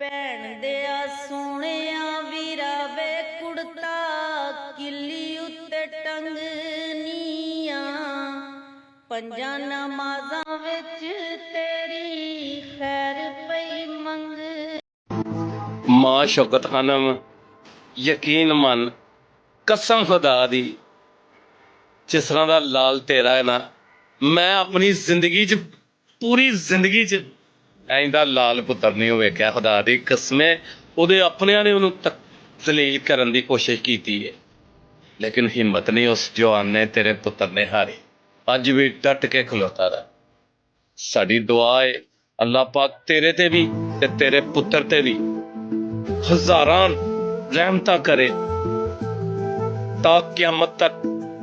ਭੈਣ ਦਿਆ ਸੋਹਣਿਆ ਵੀਰਾ ਵੇ ਕੁੜਤਾ ਕਿੱਲੀ ਉੱਤੇ ਟੰਗਨੀਆਂ, ਪੰਜਾਂ ਨਮਾਜ਼ਾਂ ਵਿੱਚ ਤੇਰੀ ਖੈਰ ਪਈ ਮੰਗ। ਮਾਂ ਸ਼ੌਕਤ ਖਾਨਮ, ਯਕੀਨ ਮੰਨ ਕਸਮ ਖੁਦਾ ਦੀ, ਜਿਸ ਤਰ੍ਹਾਂ ਦਾ ਲਾਲ ਤੇਰਾ ਹੈ ਨਾ, ਮੈਂ ਆਪਣੀ ਜ਼ਿੰਦਗੀ 'ਚ, ਪੂਰੀ ਜ਼ਿੰਦਗੀ 'ਚ ਐਂਦਾ ਲਾਲ ਪੁੱਤਰ ਨਹੀਂ ਵੇਖਿਆ। ਖੁਦਾ ਦੀ ਕਸਮੇ, ਉਹਦੇ ਆਪਣਿਆਂ ਨੇ ਉਹਨੂੰ ਤਸਲੀਲ ਕਰਨ ਦੀ ਕੋਸ਼ਿਸ਼ ਕੀਤੀ ਹੈ, ਲੇਕਿਨ ਹਿੰਮਤ ਨਹੀਂ ਉਸ ਜਵਾਨ ਨੇ, ਤੇਰੇ ਪੁੱਤਰ ਨੇ ਹਾਰੀ। ਅੱਜ ਵੀ ਡਟ ਕੇ ਖਲੋਤਾ ਦਾ। ਸਾਡੀ ਦੁਆ ਹੈ ਅੱਲਾਹ ਪਾਕ ਤੇਰੇ ਤੇ ਵੀ ਤੇ ਤੇਰੇ ਪੁੱਤਰ ਤੇ ਵੀ ਹਜ਼ਾਰਾਂ ਰਹਿਮਤਾਂ ਕਰੇ, ਤਾਂ ਕਿਆਮਤ ਤੱਕ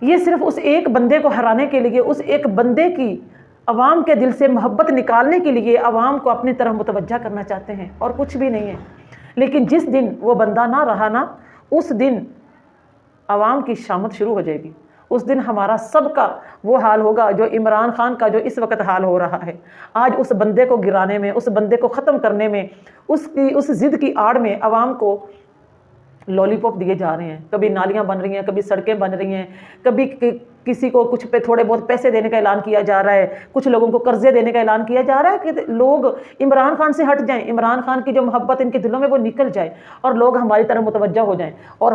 یہ صرف اس ایک بندے کو ہرانے کے لیے، اس ایک بندے کی عوام کے دل سے محبت نکالنے کے لیے عوام کو اپنی طرف متوجہ کرنا چاہتے ہیں، اور کچھ بھی نہیں ہے۔ لیکن جس دن وہ بندہ نہ رہا نا، اس دن عوام کی شامت شروع ہو جائے گی۔ اس دن ہمارا سب کا وہ حال ہوگا جو عمران خان کا جو اس وقت حال ہو رہا ہے۔ آج اس بندے کو گرانے میں، اس بندے کو ختم کرنے میں، اس ضد کی آڑ میں عوام کو لالی پاپ دیے جا رہے ہیں۔ کبھی نالیاں بن رہی ہیں، کبھی سڑکیں بن رہی ہیں، کبھی کسی کو کچھ پہ تھوڑے بہت پیسے دینے کا اعلان کیا جا رہا ہے، کچھ لوگوں کو قرضے دینے کا اعلان کیا جا رہا ہے کہ لوگ عمران خان سے ہٹ جائیں، عمران خان کی جو محبت ان کے دلوں میں وہ نکل جائے اور لوگ ہماری طرف متوجہ ہو جائیں، اور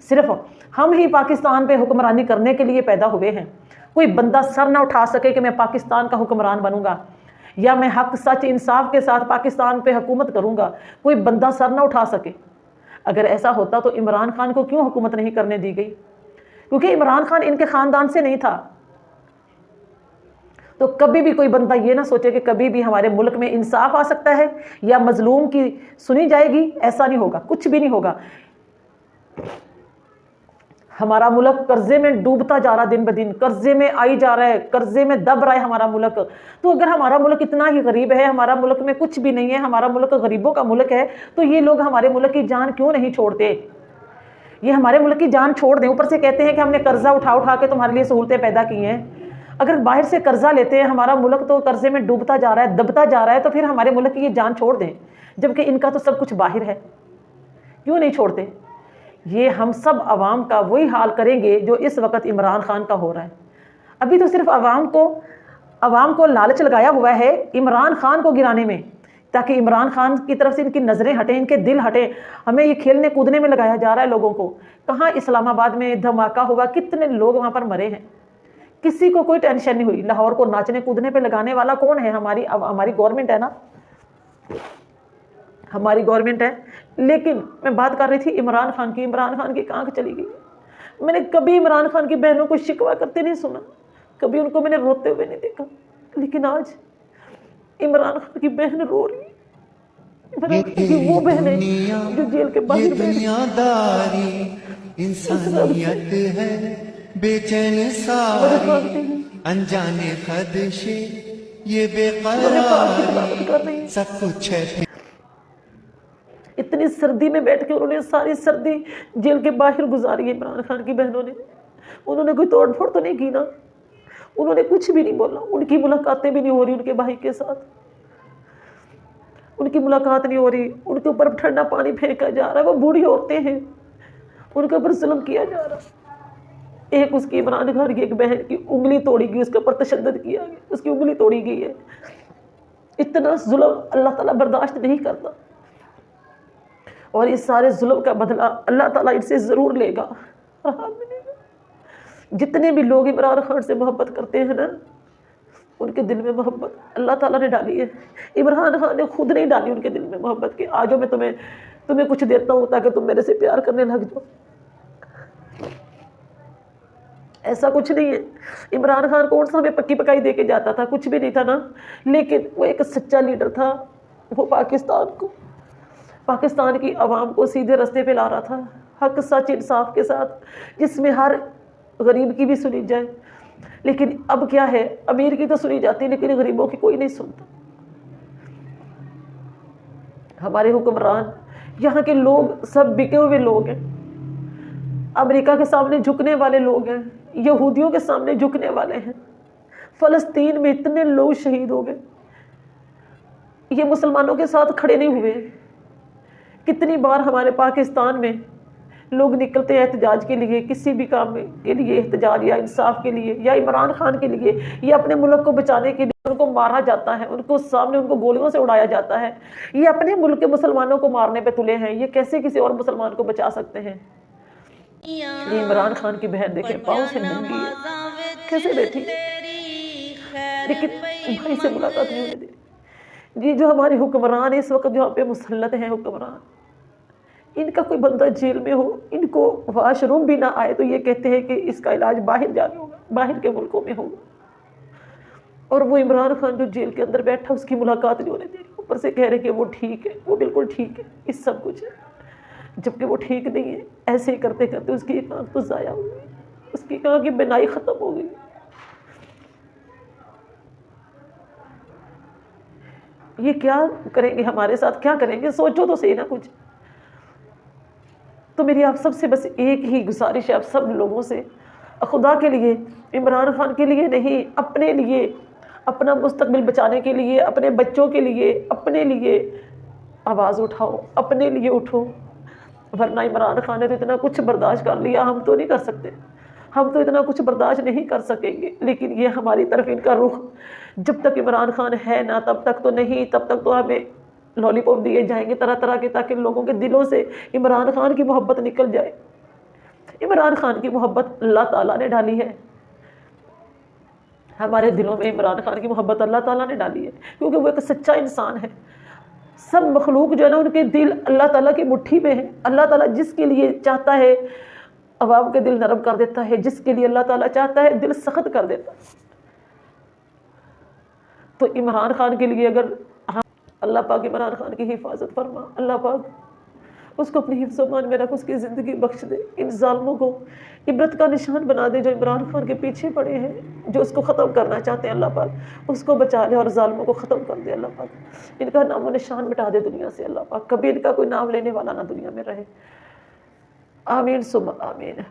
صرف ہم ہی پاکستان پہ حکمرانی کرنے کے لیے پیدا ہوئے ہیں۔ کوئی بندہ سر نہ اٹھا سکے کہ میں پاکستان کا حکمران بنوں گا یا میں حق سچ انصاف کے ساتھ پاکستان پہ حکومت کروں گا، کوئی بندہ سر نہ اٹھا سکے۔ اگر ایسا ہوتا تو عمران خان کو کیوں حکومت نہیں کرنے دی گئی؟ کیونکہ عمران خان ان کے خاندان سے نہیں تھا۔ تو کبھی بھی کوئی بندہ یہ نہ سوچے کہ کبھی بھی ہمارے ملک میں انصاف آ سکتا ہے یا مظلوم کی سنی جائے گی، ایسا نہیں ہوگا، کچھ بھی نہیں ہوگا۔ ہمارا ملک قرضے میں ڈوبتا جا رہا، دن بدن قرضے میں آئی جا رہا ہے، قرضے میں دب رہا ہے ہمارا ملک۔ تو اگر ہمارا ملک اتنا ہی غریب ہے، ہمارا ملک میں کچھ بھی نہیں ہے، ہمارا ملک غریبوں کا ملک ہے، تو یہ لوگ ہمارے ملک کی جان کیوں نہیں چھوڑتے؟ یہ ہمارے ملک کی جان چھوڑ دیں، اوپر سے کہتے ہیں کہ ہم نے قرضہ اٹھا کے تمہارے لیے سہولتیں پیدا کی ہیں۔ اگر باہر سے قرضہ لیتے ہیں، ہمارا ملک تو قرضے میں ڈوبتا جا رہا ہے، دبتا جا رہا ہے، تو پھر ہمارے ملک کی یہ جان چھوڑ دیں، جبکہ ان کا تو سب کچھ باہر ہے، کیوں نہیں چھوڑتے؟ یہ ہم سب عوام کا وہی حال کریں گے جو اس وقت عمران خان کا ہو رہا ہے۔ ابھی تو صرف عوام کو لالچ لگایا ہوا ہے عمران خان کو گرانے میں، تاکہ عمران خان کی طرف سے ان کی نظریں ہٹیں، ان کے دل ہٹیں۔ ہمیں یہ کھیلنے کودنے میں لگایا جا رہا ہے لوگوں کو۔ کہاں اسلام آباد میں دھماکہ ہوا، کتنے لوگ وہاں پر مرے ہیں، کسی کو کوئی ٹینشن نہیں ہوئی۔ لاہور کو ناچنے کودنے پہ لگانے والا کون ہے؟ ہماری گورنمنٹ ہے نا، ہماری گورنمنٹ ہے۔ لیکن میں بات کر رہی تھی عمران خان کی کہاں چلی گئی؟ میں نے کبھی عمران خان کی بہنوں کو شکوہ کرتے نہیں سنا، کبھی ان کو میں نے روتے ہوئے نہیں دیکھا، لیکن آج عمران خان کی بہن رو رہی ہے، عمران خان کی وہ بہنیں جو جیل کے باہر بیٹھی۔ دنیا داری انسانیت ہے، بے چین ساری انجانے خدشے، یہ بے قراری سب کچھ ہے۔ اتنی سردی میں بیٹھ کے انہوں نے ساری سردی جیل کے باہر گزاری ہے عمران خان کی بہنوں نے۔ انہوں نے کوئی توڑ پھوڑ تو نہیں کی نا، انہوں نے کچھ بھی نہیں بولا، ان کی ملاقاتیں بھی نہیں ہو رہی ان کے بھائی کے ساتھ، ان کی ملاقات نہیں ہو رہی، ان کے اوپر ٹھنڈا پانی پھینکا جا رہا ہے، وہ بوڑھی عورتیں ہیں، ان کے اوپر ظلم کیا جا رہا ہے۔ ایک اس کی عمران خان کی ایک بہن کی انگلی توڑی گئی، اس کے اوپر تشدد کیا گیا، اس کی انگلی توڑی گئی ہے۔ اتنا ظلم اللہ تعالیٰ برداشت نہیں کرتا، اور اس سارے ظلم کا بدلہ اللہ تعالیٰ ان سے ضرور لے گا۔ جتنے بھی لوگ عمران خان سے محبت کرتے ہیں نا، ان کے دل میں محبت اللہ تعالیٰ نے ڈالی ہے، عمران خان نے خود نہیں ڈالی ان کے دل میں محبت کہ آجو میں تمہیں کچھ دیتا ہوں تاکہ تم میرے سے پیار کرنے لگ جاؤ۔ ایسا کچھ نہیں ہے۔ عمران خان کون سا ہمیں پکی پکائی دے کے جاتا تھا؟ کچھ بھی نہیں تھا نا، لیکن وہ ایک سچا لیڈر تھا، وہ پاکستان کی عوام کو سیدھے رستے پہ لا رہا تھا، حق سچ انصاف کے ساتھ، جس میں ہر غریب کی بھی سنی جائے۔ لیکن اب کیا ہے، امیر کی تو سنی جاتی لیکن غریبوں کی کوئی نہیں سنتا۔ ہمارے حکمران، یہاں کے لوگ سب بکے ہوئے لوگ ہیں، امریکہ کے سامنے جھکنے والے لوگ ہیں، یہودیوں کے سامنے جھکنے والے ہیں۔ فلسطین میں اتنے لوگ شہید ہو گئے، یہ مسلمانوں کے ساتھ کھڑے نہیں ہوئے۔ کتنی بار ہمارے پاکستان میں لوگ نکلتے ہیں احتجاج کے لیے، کسی بھی کام کے لیے احتجاج، یا انصاف کے لیے یا عمران خان کے لیے یا اپنے ملک کو بچانے کے لیے، ان کو مارا جاتا ہے، ان کو سامنے ان کو گولیوں سے اڑایا جاتا ہے۔ یہ اپنے ملک کے مسلمانوں کو مارنے پہ تلے ہیں، یہ کیسے کسی اور مسلمان کو بچا سکتے ہیں؟ یہ عمران خان کی بہن دیکھیں، پاؤں سے ننگی ہے، کیسے بیٹھی، لیکن بھائی سے ملاقات نہیں ہونے دے۔ یہ جو ہمارے حکمران اس وقت جو ہم پہ مسلط ہیں حکمران، ان کا کوئی بندہ جیل میں ہو، ان کو واش روم بھی نہ آئے تو یہ کہتے ہیں کہ اس کا علاج باہر جانا ہوگا، باہر کے ملکوں میں ہوگا، اور وہ عمران خان جو جیل کے اندر بیٹھا اس کی ملاقات نہیں ہونے دے رہی، اوپر سے کہہ رہے کہ وہ ٹھیک ہے، وہ بالکل ٹھیک ہے، اس سب کچھ ہے، جبکہ وہ ٹھیک نہیں ہے۔ ایسے ہی کرتے کرتے اس کی ایک آنکھ تو ضائع ہو گئی۔ اس کی کہا کہ بینائی ختم ہو گئی. یہ کیا کریں گے ہمارے ساتھ, کیا کریں گے؟ سوچو تو صحیح نا کچھ. تو میری آپ سب سے بس ایک ہی گزارش ہے, آپ سب لوگوں سے, خدا کے لیے, عمران خان کے لیے نہیں, اپنے لیے, اپنا مستقبل بچانے کے لیے, اپنے بچوں کے لیے, اپنے لیے آواز اٹھاؤ, اپنے لیے اٹھو. ورنہ عمران خان نے تو اتنا کچھ برداشت کر لیا, ہم تو نہیں کر سکتے, ہم تو اتنا کچھ برداشت نہیں کر سکیں گے. لیکن یہ ہماری طرف ان کا رخ, جب تک عمران خان ہے نا تب تک تو نہیں, تب تک تو ہمیں لالی پاپ دیے جائیں گے طرح طرح کے, تاکہ لوگوں کے دلوں سے عمران خان کی محبت نکل جائے. عمران خان کی محبت اللہ تعالیٰ نے ڈالی ہے ہمارے دلوں میں, عمران خان کی محبت اللہ تعالیٰ نے ڈالی ہے, کیونکہ وہ ایک سچا انسان ہے. سب مخلوق جو ہے نا ان کے دل اللہ تعالیٰ کی مٹھی میں ہے. اللہ تعالیٰ جس کے لیے چاہتا ہے عوام کے دل نرم کر دیتا ہے, جس کے لیے اللہ تعالیٰ چاہتا ہے دل سخت کر دیتا ہے. تو عمران خان کے لیے اگر اللہ پاک عمران خان کی حفاظت فرما, اللہ پاک اس کو اپنی حفظ و امان میں رکھ, اس کی زندگی بخش دے. ان ظالموں کو عبرت کا نشان بنا دے جو عمران خان کے پیچھے پڑے ہیں, جو اس کو ختم کرنا چاہتے ہیں. اللہ پاک اس کو بچا لے اور ظالموں کو ختم کر دے. اللہ پاک ان کا نام و نشان مٹا دے دنیا سے. اللہ پاک کبھی ان کا کوئی نام لینے والا نہ دنیا میں رہے. آمین ثم آمین.